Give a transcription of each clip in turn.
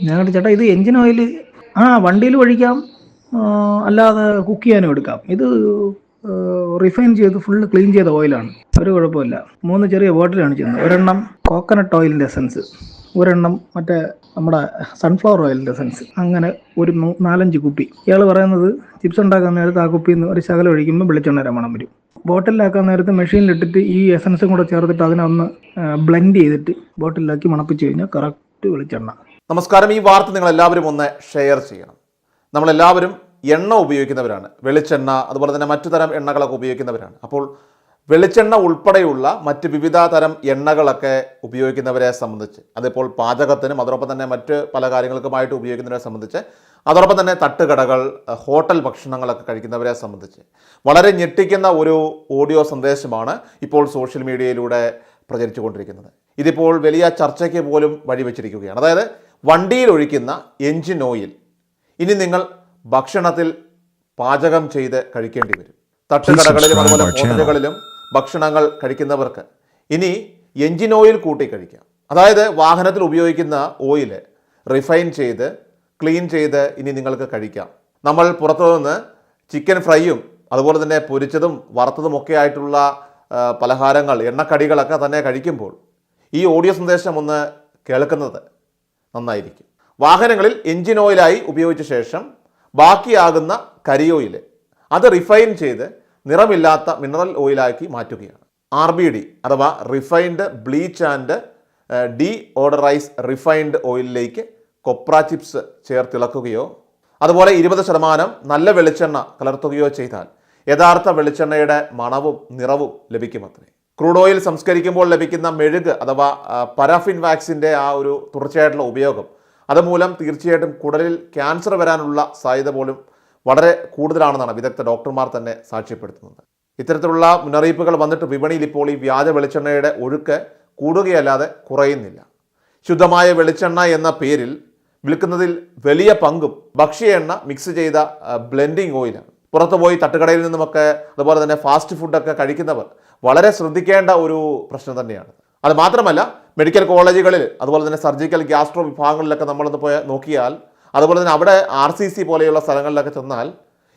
ഞങ്ങളുടെ ചേട്ടാ ഇത് എഞ്ചിൻ ഓയിൽ വണ്ടിയിൽ ഒഴിക്കാം, അല്ലാതെ കുക്ക് ചെയ്യാനും എടുക്കാം. ഇത് റിഫൈൻ ചെയ്ത് ഫുള്ള് ക്ലീൻ ചെയ്ത ഓയിലാണ്, ഒരു കുഴപ്പമില്ല. 3 ചെറിയ ബോട്ടിലാണ് ചെയ്യുന്നത്. ഒരെണ്ണം കോക്കനട്ട് ഓയിലിൻ്റെ എസൻസ്, ഒരെണ്ണം മറ്റേ നമ്മുടെ സൺഫ്ലവർ ഓയിലിൻ്റെ എസൻസ്, അങ്ങനെ ഒരു 4-5 കുപ്പി. ഇയാൾ പറയുന്നത് ചിപ്സ് ഉണ്ടാക്കാൻ നേരത്ത് ആ കുപ്പിയിൽ നിന്ന് ഒരു ശകലം ഒഴിക്കുമ്പോൾ വെളിച്ചെണ്ണ മണം വരും. ബോട്ടിലാക്കാൻ നേരത്ത് മെഷീനിലിട്ടിട്ട് ഈ എസൻസും കൂടെ ചേർത്തിട്ട് അതിനൊന്ന് ബ്ലെൻഡ് ചെയ്തിട്ട് ബോട്ടിലാക്കി മണപ്പിച്ച് കഴിഞ്ഞാൽ കറക്റ്റ് വെളിച്ചെണ്ണ. നമസ്കാരം. ഈ വാർത്ത നിങ്ങൾ എല്ലാവരും ഒന്ന് ഷെയർ ചെയ്യണം. നമ്മളെല്ലാവരും എണ്ണ ഉപയോഗിക്കുന്നവരാണ്, വെളിച്ചെണ്ണ അതുപോലെ തന്നെ മറ്റു തരം എണ്ണകളൊക്കെ ഉപയോഗിക്കുന്നവരാണ്. അപ്പോൾ വെളിച്ചെണ്ണ ഉൾപ്പെടെയുള്ള മറ്റ് വിവിധ തരം എണ്ണകളൊക്കെ ഉപയോഗിക്കുന്നവരെ സംബന്ധിച്ച്, അതിപ്പോൾ പാചകത്തിനും അതോടൊപ്പം തന്നെ മറ്റ് പല കാര്യങ്ങൾക്കുമായിട്ട് ഉപയോഗിക്കുന്നവരെ സംബന്ധിച്ച്, അതോടൊപ്പം തന്നെ തട്ടുകടകൾ, ഹോട്ടൽ ഭക്ഷണങ്ങളൊക്കെ കഴിക്കുന്നവരെ സംബന്ധിച്ച് വളരെ ഞെട്ടിക്കുന്ന ഒരു ഓഡിയോ സന്ദേശമാണ് ഇപ്പോൾ സോഷ്യൽ മീഡിയയിലൂടെ പ്രചരിച്ചു കൊണ്ടിരിക്കുന്നത്. ഇതിപ്പോൾ വലിയ ചർച്ചയ്ക്ക് പോലും വഴിവെച്ചിരിക്കുകയാണ്. അതായത് വണ്ടിയിൽ ഒഴിക്കുന്ന എഞ്ചിൻ ഓയിൽ ഇനി നിങ്ങൾ ഭക്ഷണത്തിൽ പാചകം ചെയ്ത് കഴിക്കേണ്ടി വരും. തട്ടുകടകളിലും അതുപോലെ ഹോട്ടലുകളിലും ഭക്ഷണങ്ങൾ കഴിക്കുന്നവർക്ക് ഇനി എഞ്ചിൻ ഓയിൽ കൂട്ടി കഴിക്കാം. അതായത് വാഹനത്തിൽ ഉപയോഗിക്കുന്ന ഓയിൽ റിഫൈൻ ചെയ്ത് ക്ലീൻ ചെയ്ത് ഇനി നിങ്ങൾക്ക് കഴിക്കാം. നമ്മൾ പുറത്തുനിന്ന് ചിക്കൻ ഫ്രൈയും അതുപോലെ തന്നെ പൊരിച്ചതും വറുത്തതും ഒക്കെ ആയിട്ടുള്ള പലഹാരങ്ങൾ, എണ്ണക്കടികളൊക്കെ തന്നെ കഴിക്കുമ്പോൾ ഈ ഓഡിയോ സന്ദേശം ഒന്ന് കേൾക്കുന്നത് നന്നായിരിക്കും. വാഹനങ്ങളിൽ എഞ്ചിൻ ഓയിലായി ഉപയോഗിച്ച ശേഷം ബാക്കിയാകുന്ന കരിയോയിൽ അത് റിഫൈൻ ചെയ്ത് നിറമില്ലാത്ത മിനറൽ ഓയിലാക്കി മാറ്റുകയാണ്. RBD അഥവാ refined bleach and deodorise refined ഓയിലിലേക്ക് കൊപ്ര ചിപ്സ് ചേർത്തിളക്കുകയോ അതുപോലെ 20% നല്ല വെളിച്ചെണ്ണ കലർത്തുകയോ ചെയ്താൽ യഥാർത്ഥ വെളിച്ചെണ്ണയുടെ മണവും നിറവും ലഭിക്കുമത്രേ. ക്രൂഡ് ഓയിൽ സംസ്കരിക്കുമ്പോൾ ലഭിക്കുന്ന മെഴുക് അഥവാ പരാഫിൻ വാക്സിൻ്റെ ആ ഒരു തുടർച്ചയായിട്ടുള്ള ഉപയോഗം അതുമൂലം തീർച്ചയായിട്ടും കുടലിൽ ക്യാൻസർ വരാനുള്ള സാധ്യത പോലും വളരെ കൂടുതലാണെന്നാണ് വിദഗ്ധ ഡോക്ടർമാർ തന്നെ സാക്ഷ്യപ്പെടുത്തുന്നത്. ഇത്തരത്തിലുള്ള മുന്നറിയിപ്പുകൾ വന്നിട്ട് വിപണിയിൽ ഇപ്പോൾ ഈ വ്യാജ വെളിച്ചെണ്ണയുടെ ഒഴുക്ക് കൂടുകയല്ലാതെ കുറയുന്നില്ല. ശുദ്ധമായ വെളിച്ചെണ്ണ എന്ന പേരിൽ വിൽക്കുന്നതിൽ വലിയ പങ്കും ഭക്ഷ്യ എണ്ണ മിക്സ് ചെയ്ത ബ്ലെൻഡിങ് ഓയിലാണ്. പുറത്തുപോയി തട്ടുകടയിൽ നിന്നുമൊക്കെ അതുപോലെ തന്നെ ഫാസ്റ്റ് ഫുഡൊക്കെ കഴിക്കുന്നവർ വളരെ ശ്രദ്ധിക്കേണ്ട ഒരു പ്രശ്നം തന്നെയാണ്. അത് മാത്രമല്ല, മെഡിക്കൽ കോളേജുകളിൽ അതുപോലെ തന്നെ സർജിക്കൽ ഗ്യാസ്ട്രോ വിഭാഗങ്ങളിലൊക്കെ നമ്മളൊന്ന് പോയി നോക്കിയാൽ, അതുപോലെ തന്നെ അവിടെ RCC പോലെയുള്ള സ്ഥലങ്ങളിലൊക്കെ ചെന്നാൽ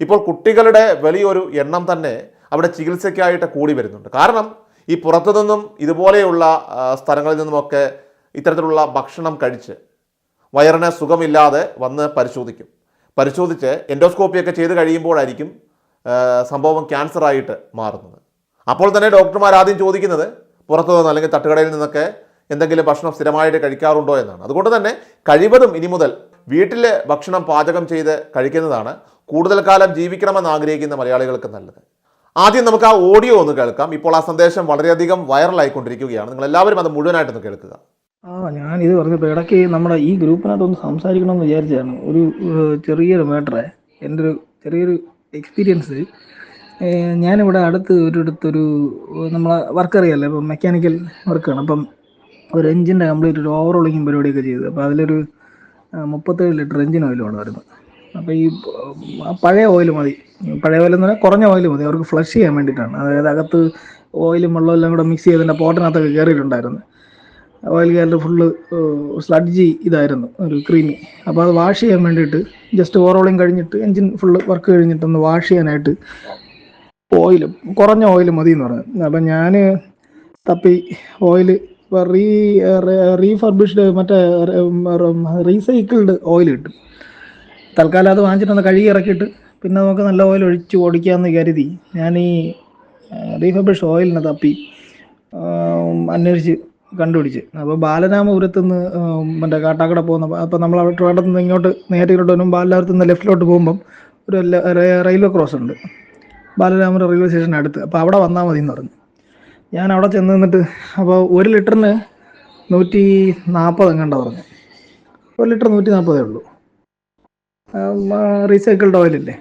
ഇപ്പോൾ കുട്ടികളുടെ വലിയൊരു എണ്ണം തന്നെ അവിടെ ചികിത്സയ്ക്കായിട്ട് കൂടി വരുന്നുണ്ട്. കാരണം ഈ പുറത്തുനിന്നും ഇതുപോലെയുള്ള സ്ഥലങ്ങളിൽ നിന്നുമൊക്കെ ഇത്തരത്തിലുള്ള ഭക്ഷണം കഴിച്ച് വയറിന് സുഖമില്ലാതെ വന്ന് പരിശോധിച്ച് എൻഡോസ്കോപ്പിയൊക്കെ ചെയ്ത് കഴിയുമ്പോഴായിരിക്കും സംഭവം ക്യാൻസറായിട്ട് മാറുന്നത്. അപ്പോൾ തന്നെ ഡോക്ടർമാർ ആദ്യം ചോദിക്കുന്നത് പുറത്തുനിന്ന് അല്ലെങ്കിൽ തട്ടുകടയിൽ നിന്നൊക്കെ എന്തെങ്കിലും ഭക്ഷണം സ്ഥിരമായിട്ട് കഴിക്കാറുണ്ടോ എന്നാണ്. അതുകൊണ്ട് തന്നെ കഴിവതും ഇനി മുതൽ വീട്ടിലെ ഭക്ഷണം പാചകം ചെയ്ത് കഴിക്കുന്നതാണ് കൂടുതൽ കാലം ജീവിക്കണമെന്ന് ആഗ്രഹിക്കുന്ന മലയാളികൾക്ക് നല്ലത്. ആദ്യം നമുക്ക് ആ ഓഡിയോ ഒന്ന് കേൾക്കാം. ഇപ്പോൾ ആ സന്ദേശം വളരെയധികം വൈറലായിക്കൊണ്ടിരിക്കുകയാണ്. നിങ്ങൾ എല്ലാവരും അത് മുഴുവനായിട്ടൊന്ന് കേൾക്കുക. ഞാൻ ഇത് പറഞ്ഞപ്പോൾ ഇടയ്ക്ക് നമ്മുടെ ഈ ഗ്രൂപ്പിനകത്തൊന്ന് സംസാരിക്കണമെന്ന് വിചാരിച്ചതാണ്. ഒരു ചെറിയൊരു മാറ്ററേ, എൻ്റെ ഒരു ചെറിയൊരു എക്സ്പീരിയൻസ്. ഞാനിവിടെ ഒരിടത്തൊരു നമ്മളെ വർക്ക് അറിയാമല്ലോ, ഇപ്പം മെക്കാനിക്കൽ വർക്കാണ്. അപ്പം ഒരു എഞ്ചിൻ്റെ കംപ്ലീറ്റ് ഒരു ഓവറോളിങ്ങും പരിപാടിയൊക്കെ ചെയ്ത്, അപ്പോൾ അതിലൊരു 37 ലിറ്റർ എഞ്ചിൻ ഓയിലാണ് വരുന്നത്. അപ്പോൾ ഈ പഴയ ഓയിൽ മതി, പഴയ ഓയിലെന്ന് പറഞ്ഞാൽ കുറഞ്ഞ ഓയിൽ മതി അവർക്ക് ഫ്ലഷ് ചെയ്യാൻ വേണ്ടിയിട്ടാണ്. അതായത് അകത്ത് ഓയിലും വെള്ളവും എല്ലാം കൂടെ മിക്സ് ചെയ്തതിൻ്റെ പോട്ടിനകത്തൊക്കെ കയറിയിട്ടുണ്ടായിരുന്നു. ഓയിൽ കയറിൽ ഫുള്ള് സ്ലഡ്ജി ഇതായിരുന്നു, ഒരു ക്രീമി. അപ്പോൾ അത് വാഷ് ചെയ്യാൻ വേണ്ടിയിട്ട് ജസ്റ്റ് ഓവറോളിങ് കഴിഞ്ഞിട്ട് എഞ്ചിൻ ഫുള്ള് വർക്ക് കഴിഞ്ഞിട്ടൊന്ന് വാഷ് ചെയ്യാനായിട്ട് ഓയിൽ, കുറഞ്ഞ ഓയിൽ മതി എന്ന് പറഞ്ഞു. അപ്പം ഞാൻ തപ്പി ഓയിൽ റീഫർബിഷ്ഡ് മറ്റേ റീസൈക്കിൾഡ് ഓയിൽ കിട്ടും. തൽക്കാലം അത് വാങ്ങിച്ചിട്ടൊന്ന് കഴുകി ഇറക്കിയിട്ട് പിന്നെ നമുക്ക് നല്ല ഓയിൽ ഒഴിച്ച് ഓടിക്കാമെന്ന് കരുതി ഞാൻ ഈ റീഫർബിഷ്ഡ് ഓയിലിനെ തപ്പി അന്വേഷിച്ച് കണ്ടുപിടിച്ച്. അപ്പോൾ ബാലരാമപുരത്തുനിന്ന് മറ്റേ കാട്ടാക്കട പോകുന്ന, അപ്പോൾ നമ്മൾ അവിടെ ട്രിവാൻഡ്രത്ത് നിന്ന് ഇങ്ങോട്ട് നേരിട്ട് വരും, ബാലരാമപുരത്ത് നിന്ന് ലെഫ്റ്റിലോട്ട് പോകുമ്പം ഒരു റെയിൽവേ ക്രോസ് ഉണ്ട്, ബാലരാമപുരം റെയിൽവേ സ്റ്റേഷന് അടുത്ത്. അപ്പോൾ അവിടെ വന്നാൽ മതി എന്ന് പറഞ്ഞു. ഞാൻ അവിടെ ചെന്ന് നിന്നിട്ട് അപ്പോൾ 1 ലിറ്ററിന് 140 എങ്ങാണ്ട പറഞ്ഞു. 1 ലിറ്റർ 140 ഉള്ളൂ, റീസൈക്കിൾഡ് ഓയിലല്ലേ.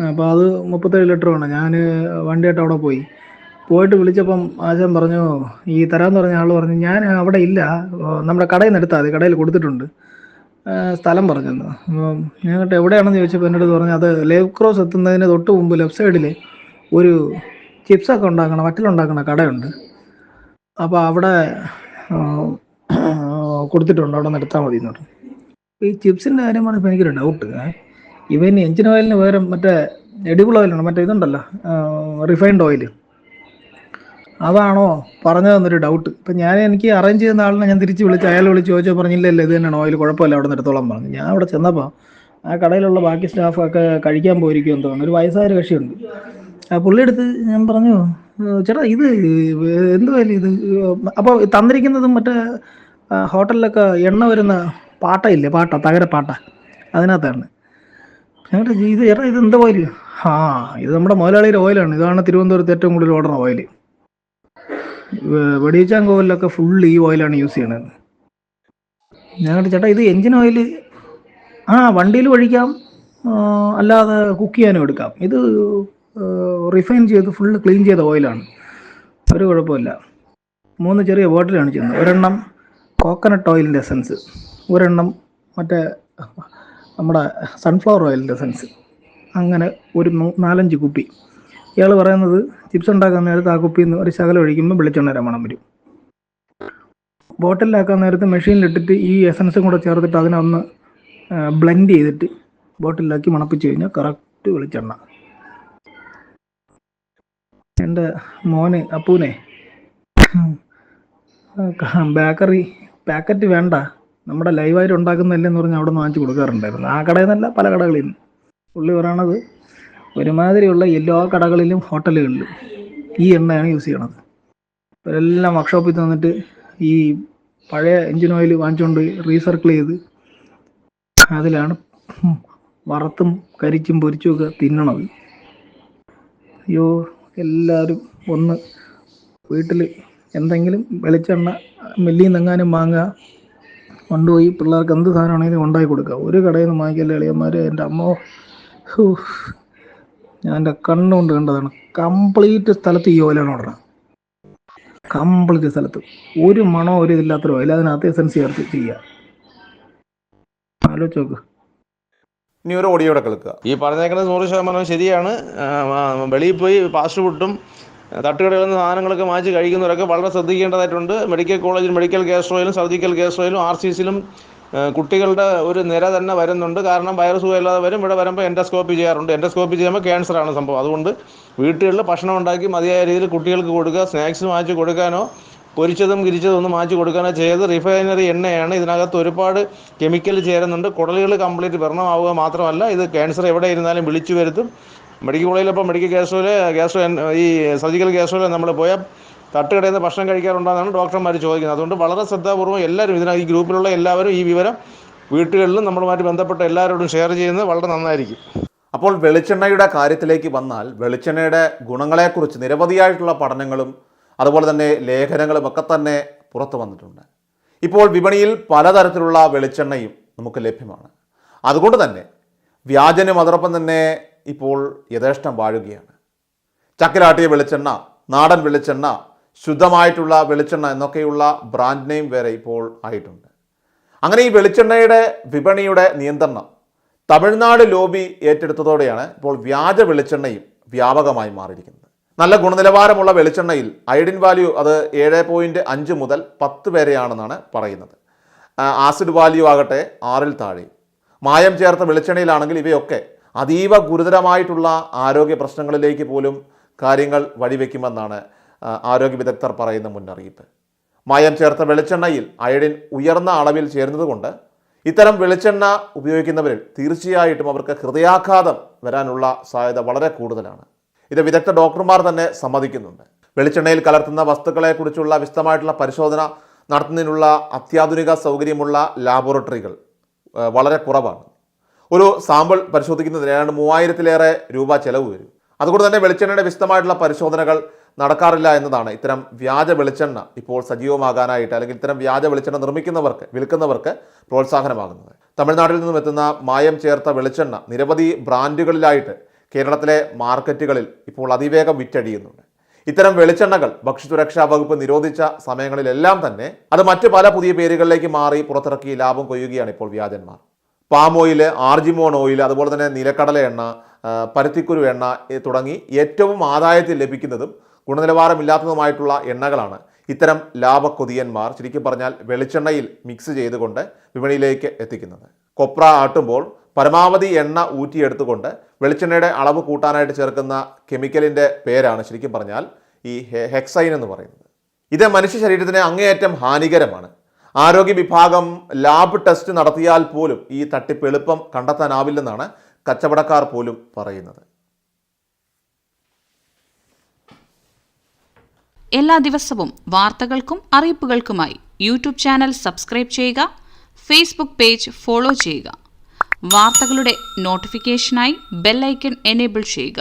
അപ്പോൾ അത് 37 ലിറ്റർ വേണം. ഞാൻ വണ്ടിയായിട്ട് അവിടെ പോയിട്ട് വിളിച്ചപ്പം ആശാൻ പറഞ്ഞു, ഈ തരാമെന്ന് പറഞ്ഞ ആൾ പറഞ്ഞു, ഞാൻ അവിടെ ഇല്ല, നമ്മുടെ കടയിൽ നിന്ന് എടുത്താൽ മതി, കടയിൽ കൊടുത്തിട്ടുണ്ട്, സ്ഥലം പറഞ്ഞെന്ന്. അപ്പം ഞങ്ങട്ട് എവിടെയാണെന്ന് ചോദിച്ചപ്പോൾ എൻ്റെ അടുത്ത് പറഞ്ഞു, അത് ലേവ് ക്രോസ് എത്തുന്നതിന് തൊട്ട് മുമ്പ് ലെഫ്റ്റ് സൈഡിൽ ഒരു ചിപ്സൊക്കെ ഉണ്ടാക്കണം, വറ്റലുണ്ടാക്കണ കടയുണ്ട്, അപ്പോൾ അവിടെ കൊടുത്തിട്ടുണ്ട്, അവിടെ നിന്ന് എടുത്താൽ മതി എന്ന് പറഞ്ഞു. ഈ ചിപ്സിൻ്റെ കാര്യമാണ് ഇപ്പോൾ എനിക്കൊരു ഡൗട്ട്. ഇവൻ എഞ്ചിൻ ഓയിലിന് പകരം മറ്റേ എഡിബിൾ ഓയിലാണ്, മറ്റേ ഇതുണ്ടല്ലോ, റിഫൈൻഡ് ഓയിൽ, അതാണോ പറഞ്ഞതെന്നൊരു ഡൗട്ട്. ഇപ്പം എനിക്ക് അറേഞ്ച് ചെയ്യുന്ന ആളിനെ ഞാൻ തിരിച്ച് വിളിച്ച് അയാൾ വിളിച്ച് ചോദിച്ചാൽ പറഞ്ഞില്ല, ഇല്ല ഇത് തന്നെയാണ് ഓയിൽ, കുഴപ്പമില്ല, അവിടെ നിന്ന് എടുത്തോളം പറഞ്ഞു. ഞാൻ അവിടെ ചെന്നപ്പോൾ ആ കടയിലുള്ള ബാക്കി സ്റ്റാഫൊക്കെ കഴിക്കാൻ പോയിരിക്കുമെന്ന് തോന്നുന്നു. ഒരു വയസ്സായൊരു കക്ഷിയുണ്ട്. ആ പുള്ളി എടുത്ത് ഞാൻ പറഞ്ഞു, ചേട്ടാ ഇത് എന്തുവല്ല ഇത്? അപ്പോൾ തന്നിരിക്കുന്നതും മറ്റേ ഹോട്ടലിലൊക്കെ എണ്ണ വരുന്ന പാട്ടയില്ലേ, തകരപ്പാട്ട, അതിനകത്താണ്. ഞങ്ങളുടെ ഇത് ചേട്ടാ ഇത് എന്താ ഓയിൽ? ആ, ഇത് നമ്മുടെ മുതലാളിയുടെ ഓയിലാണ്, ഇതാണ് തിരുവനന്തപുരത്ത് ഏറ്റവും കൂടുതൽ ഓടുന്ന ഓയിൽ. വെടിയിച്ചാങ്കോവിലൊക്കെ ഫുൾ ഈ ഓയിലാണ് യൂസ് ചെയ്യണത്. ഞങ്ങളുടെ ചേട്ടാ ഇത് എൻജിൻ ഓയിൽ, വണ്ടിയിൽ ഒഴിക്കാം, അല്ലാതെ കുക്ക് ചെയ്യാനും എടുക്കാം. ഇത് റിഫൈൻ ചെയ്ത് ഫുള്ള് ക്ലീൻ ചെയ്ത ഓയിലാണ്, ഒരു കുഴപ്പമില്ല. 3 ചെറിയ ബോട്ടിലാണ് ചെയ്യുന്നത്. ഒരെണ്ണം കോക്കനട്ട് ഓയിലിൻ്റെ എസൻസ്, ഒരെണ്ണം മറ്റേ നമ്മുടെ സൺഫ്ലവർ ഓയിലിൻ്റെ എസൻസ്, അങ്ങനെ ഒരു 4-5 കുപ്പി. ഇയാൾ പറയുന്നത് ചിപ്സ് ഉണ്ടാക്കാൻ നേരത്ത് ആ കുപ്പിയിൽ നിന്ന് ഒരു ശകലം ഒഴിക്കുമ്പോൾ വെളിച്ചെണ്ണ മണം വരും. ബോട്ടിലാക്കാൻ നേരത്ത് മെഷീനിലിട്ടിട്ട് ഈ എസൻസും കൂടെ ചേർത്തിട്ട് അതിനൊന്ന് ബ്ലെൻഡ് ചെയ്തിട്ട് ബോട്ടിലാക്കി മണപ്പിച്ച് കഴിഞ്ഞാൽ കറക്റ്റ് വെളിച്ചെണ്ണ. എൻ്റെ മോന് അപ്പൂനെ ബേക്കറി പാക്കറ്റ് വേണ്ട, നമ്മുടെ ലൈവായിട്ട് ഉണ്ടാക്കുന്നതല്ലെന്ന് പറഞ്ഞ് അവിടെ നിന്ന് വാങ്ങിച്ച് കൊടുക്കാറുണ്ടായിരുന്നു. ആ കടയിൽ നിന്നല്ല, പല കടകളിൽ നിന്ന്. പുള്ളി പറയണത് ഒരുമാതിരിയുള്ള എല്ലാ കടകളിലും ഹോട്ടലുകളിലും ഈ എണ്ണയാണ് യൂസ് ചെയ്യണത്. ഇവരെല്ലാം വർക്ക്ഷോപ്പിൽ തന്നിട്ട് ഈ പഴയ എൻജിൻ ഓയിൽ വാങ്ങിച്ചുകൊണ്ട് റീസർക്കിൾ ചെയ്ത് അതിലാണ് വറുത്തും കരിച്ചും പൊരിച്ചും ഒക്കെ തിന്നണത്. അയ്യോ, എല്ലാവരും ഒന്ന് വീട്ടിൽ എന്തെങ്കിലും വെളിച്ചെണ്ണ മില്ലിന്നെങ്ങാനും വാങ്ങുക, കൊണ്ടുപോയി പിള്ളേർക്ക് എന്ത് സാധനമാണെങ്കിലും ഉണ്ടാക്കി കൊടുക്കുക. ഒരു കടയിൽ നിന്ന് വാങ്ങിക്കല്ലേ എളിയന്മാർ. എൻ്റെ അമ്മോ, ഞാൻ എൻ്റെ കണ്ണുകൊണ്ട് കണ്ടതാണ്. കംപ്ലീറ്റ് സ്ഥലത്ത് ഈ ഓയിലാണ് ഓടുന്നത്, കംപ്ലീറ്റ് സ്ഥലത്ത്. ഒരു മണോ ഒരു ഇതില്ലാത്തൊരു ഓയിൽ, അതിനകത്ത് എസൻസ് ചേർത്ത് ചെയ്യുക. ആലോചിച്ച് നോക്ക്. ഇനി ഒരു ഓഡിയോടെ കേൾക്കുക. ഈ പറഞ്ഞേക്കുന്നത് 100% ശരിയാണ്. വെളിയിൽ പോയി ഫാസ്റ്റ് ഫുഡും തട്ടുകടകളിൽ നിന്ന് സാധനങ്ങളൊക്കെ വാങ്ങിച്ച് കഴിക്കുന്നവരൊക്കെ വളരെ ശ്രദ്ധിക്കേണ്ടതായിട്ടുണ്ട്. മെഡിക്കൽ കോളേജിൽ മെഡിക്കൽ ഗ്യാസ്ട്രോയിലും സർജിക്കൽ ഗ്യാസ്ട്രോയിലും RCCയിലും കുട്ടികളുടെ ഒരു നിര തന്നെ വരുന്നുണ്ട്. കാരണം വൈറസ് സുഖമില്ലാതെ വരും. ഇവിടെ വരുമ്പോൾ എൻഡോസ്കോപ്പി ചെയ്യാറുണ്ട്. എൻഡോസ്കോപ്പി ചെയ്യുമ്പോൾ ക്യാൻസറാണ് സംഭവം. അതുകൊണ്ട് വീട്ടുകളിൽ ഭക്ഷണം ഉണ്ടാക്കി മതിയായ രീതിയിൽ കുട്ടികൾക്ക് കൊടുക്കുക. സ്നാക്സ് വാങ്ങിച്ച് കൊടുക്കാനോ പൊരിച്ചതും കിരിച്ചതും ഒന്നും മാറ്റി കൊടുക്കാനോ ചെയ്ത്. റിഫൈനറി എണ്ണയാണ്, ഇതിനകത്ത് ഒരുപാട് കെമിക്കൽ ചേരുന്നുണ്ട്. കുടലുകൾ കംപ്ലീറ്റ് വ്രണമാവുക മാത്രമല്ല, ഇത് ക്യാൻസർ എവിടെ ഇരുന്നാലും വിളിച്ചു വരുത്തും. മെഡിക്കൽ കോളേജിൽ ഇപ്പോൾ മെഡിക്കൽ ഗ്യാസ്ട്രോ ഈ സർജിക്കൽ ഗ്യാസ്ട്രോയിൽ നമ്മൾ പോയാൽ തട്ടുകടയിൽ നിന്ന് ഭക്ഷണം കഴിക്കാറുണ്ടെന്നാണ് ഡോക്ടർമാർ ചോദിക്കുന്നത്. അതുകൊണ്ട് വളരെ ശ്രദ്ധാപൂർവ്വം എല്ലാവരും ഈ ഗ്രൂപ്പിലുള്ള എല്ലാവരും ഈ വിവരം വീട്ടുകളിലും നമ്മളുമായിട്ട് ബന്ധപ്പെട്ട എല്ലാവരോടും ഷെയർ ചെയ്യുന്നത് വളരെ നന്നായിരിക്കും. അപ്പോൾ വെളിച്ചെണ്ണയുടെ കാര്യത്തിലേക്ക് വന്നാൽ, വെളിച്ചെണ്ണയുടെ ഗുണങ്ങളെക്കുറിച്ച് നിരവധിയായിട്ടുള്ള പഠനങ്ങളും അതുപോലെ തന്നെ ലേഖനങ്ങളും ഒക്കെ തന്നെ പുറത്തു വന്നിട്ടുണ്ട്. ഇപ്പോൾ വിപണിയിൽ പലതരത്തിലുള്ള വെളിച്ചെണ്ണയും നമുക്ക് ലഭ്യമാണ്. അതുകൊണ്ട് തന്നെ വ്യാജനും അതോടൊപ്പം തന്നെ ഇപ്പോൾ യഥേഷ്ടം വാഴുകയാണ്. ചക്കിലാട്ടിയ വെളിച്ചെണ്ണ, നാടൻ വെളിച്ചെണ്ണ, ശുദ്ധമായിട്ടുള്ള വെളിച്ചെണ്ണ എന്നൊക്കെയുള്ള ബ്രാൻഡ് നെയിം വരെ ഇപ്പോൾ ആയിട്ടുണ്ട്. അങ്ങനെ ഈ വെളിച്ചെണ്ണയുടെ വിപണിയുടെ നിയന്ത്രണം തമിഴ്നാട് ലോബി ഏറ്റെടുത്തതോടെയാണ് ഇപ്പോൾ വ്യാജ വെളിച്ചെണ്ണയും വ്യാപകമായി മാറിയിരിക്കുന്നത്. നല്ല ഗുണനിലവാരമുള്ള വെളിച്ചെണ്ണയിൽ അയഡിൻ വാല്യൂ അത് 7.5 മുതൽ 10 വരെയാണെന്നാണ് പറയുന്നത്. ആസിഡ് വാല്യൂ ആകട്ടെ 6-ൽ താഴെ. മായം ചേർത്ത വെളിച്ചെണ്ണയിലാണെങ്കിൽ ഇവയൊക്കെ അതീവ ഗുരുതരമായിട്ടുള്ള ആരോഗ്യ പ്രശ്നങ്ങളിലേക്ക് പോലും കാര്യങ്ങൾ വഴിവെക്കുമെന്നാണ് ആരോഗ്യ വിദഗ്ധർ പറയുന്ന മുന്നറിയിപ്പ്. മായം ചേർത്ത വെളിച്ചെണ്ണയിൽ അയഡിൻ ഉയർന്ന അളവിൽ ചേരുന്നതുകൊണ്ട് ഇത്തരം വെളിച്ചെണ്ണ ഉപയോഗിക്കുന്നവരിൽ തീർച്ചയായിട്ടും അവർക്ക് ഹൃദയാഘാതം വരാനുള്ള സാധ്യത വളരെ കൂടുതലാണ്. ഇത് വിദഗ്ധ ഡോക്ടർമാർ തന്നെ സമ്മതിക്കുന്നുണ്ട്. വെളിച്ചെണ്ണയിൽ കലർത്തുന്ന വസ്തുക്കളെക്കുറിച്ചുള്ള വിശദമായിട്ടുള്ള പരിശോധന നടത്തുന്നതിനുള്ള അത്യാധുനിക സൗകര്യമുള്ള ലാബോറട്ടറികൾ വളരെ കുറവാണ്. ഒരു സാമ്പിൾ പരിശോധിക്കുന്നതിന് ഏതാണ്ട് 3000-ലേറെ രൂപ ചെലവ് വരും. അതുകൊണ്ട് തന്നെ വെളിച്ചെണ്ണയുടെ വിശദമായിട്ടുള്ള പരിശോധനകൾ നടക്കാറില്ല എന്നതാണ് ഇത്തരം വ്യാജ വെളിച്ചെണ്ണ ഇപ്പോൾ സജീവമാകാനായിട്ട്, അല്ലെങ്കിൽ ഇത്തരം വ്യാജ വെളിച്ചെണ്ണ വിൽക്കുന്നവർക്ക് പ്രോത്സാഹനമാകുന്നത്. തമിഴ്നാട്ടിൽ നിന്നും എത്തുന്ന മായം ചേർത്ത വെളിച്ചെണ്ണ നിരവധി ബ്രാൻഡുകളിലായിട്ട് കേരളത്തിലെ മാർക്കറ്റുകളിൽ ഇപ്പോൾ അതിവേഗം വിറ്റഴിയുന്നുണ്ട്. ഇത്തരം വെളിച്ചെണ്ണകൾ ഭക്ഷ്യസുരക്ഷാ വകുപ്പ് നിരോധിച്ച സമയങ്ങളിലെല്ലാം തന്നെ അത് മറ്റ് പല പുതിയ പേരുകളിലേക്ക് മാറി പുറത്തിറക്കി ലാഭം കൊയ്യുകയാണ് ഇപ്പോൾ വ്യാജന്മാർ. പാം ഓയിൽ, ആർജിമോൺ ഓയിൽ, അതുപോലെ തന്നെ നിലക്കടല എണ്ണ, പരുത്തിക്കുരു എണ്ണ തുടങ്ങി ഏറ്റവും ആദായത്തിൽ ലഭിക്കുന്നതും ഗുണനിലവാരമില്ലാത്തതുമായിട്ടുള്ള എണ്ണകളാണ് ഇത്തരം ലാഭക്കൊതിയന്മാർ ശരിക്കും പറഞ്ഞാൽ വെളിച്ചെണ്ണയിൽ മിക്സ് ചെയ്തുകൊണ്ട് വിപണിയിലേക്ക് എത്തിക്കുന്നത്. കൊപ്ര ആട്ടുമ്പോൾ പരമാവധി എണ്ണ ഊറ്റിയെടുത്തുകൊണ്ട് വെളിച്ചെണ്ണയുടെ അളവ് കൂട്ടാനായിട്ട് ചേർക്കുന്ന കെമിക്കലിൻ്റെ പേരാണ് ശരിക്കും പറഞ്ഞാൽ ഈ ഹെക്സൈൻ എന്ന് പറയുന്നത്. ഇത് മനുഷ്യ ശരീരത്തിന് അങ്ങേയറ്റം ഹാനികരമാണ്. ആരോഗ്യ വിഭാഗം ലാബ് ടെസ്റ്റ് നടത്തിയാൽ പോലും ഈ തട്ടിപ്പ് എളുപ്പം കണ്ടെത്താനാവില്ലെന്നാണ് കച്ചവടക്കാർ പോലും പറയുന്നത്. എല്ലാ ദിവസവും വാർത്തകൾക്കും അറിയിപ്പുകൾക്കുമായി യൂട്യൂബ് ചാനൽ സബ്സ്ക്രൈബ് ചെയ്യുക, ഫേസ്ബുക്ക് പേജ് ഫോളോ ചെയ്യുക. വാർത്തകളുടെ നോട്ടിഫിക്കേഷനായി ബെൽ ഐക്കൺ എനേബിൾ ചെയ്യുക.